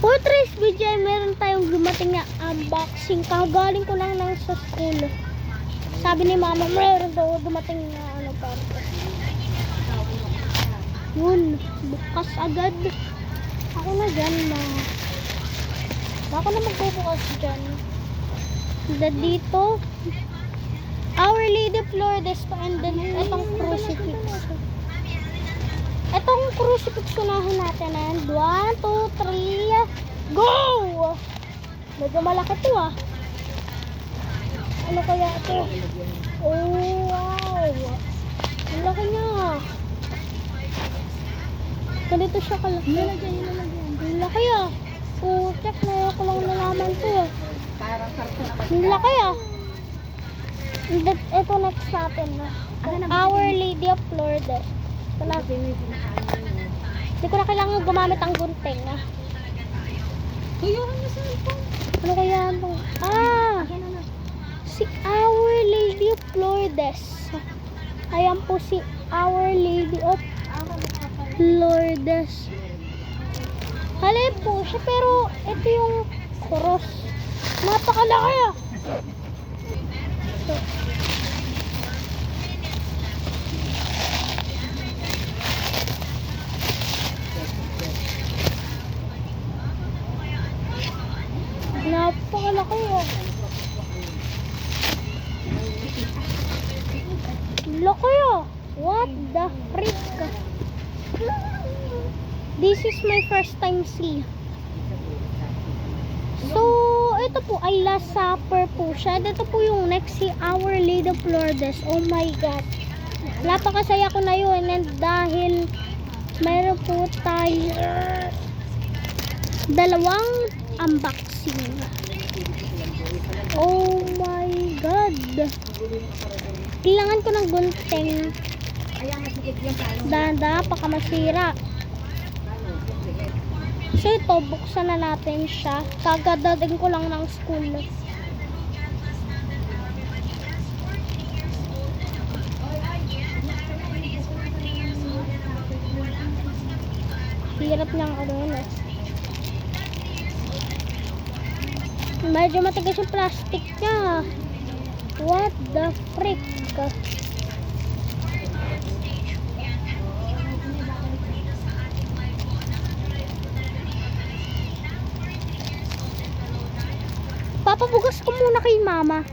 For today's video ay meron tayong dumating na unboxing. Kagaling ko lang sa school. Sabi ni mama, meron daw dumating na ano pa. Yun, bukas agad. Ako na dyan na. Ako na magbubukas dyan. Dito, Our Lady of Lourdes, and then itong crucifix. Itong crucifix unahin natin. And 1, 2, 3, go! Medyo malaki to ah. Ano kaya ito? Oh, wow! Ang laki niya. Ganito siya kalaki. Ang laki ah. Oh, check na ko lang nalaman to ah. Ang laki ah. Ito next natin na. Our Lady of Lourdes. Ito na. Hindi ko na kailangan gumamit ang gunting ah. Kuyuhan niyo sa cellphone. Ano kaya ito? Ah! Si Our Lady of Lourdes. Ayan po si Our Lady of Lourdes. Halay po siya, pero ito yung cross. Napakalaki ah. Ito. Napakalaki ah. Laki ah. What the frick? This is my first time see. So, ito po ay Last Supper po siya. Ito po yung next si Our Lady of Lourdes. Oh my God. Napakasaya ko na yun. And dahil mayroon po tayo dalawang unboxing. Oh my God. Kailangan ko ng gunting. Dada, baka masira. So ito, buksan na natin siya. Kagadating ko lang ng school. Hirap niyang ano yun eh. Medyo matigas yung plastic niya. What the frick? Papabugas ko muna kay mama.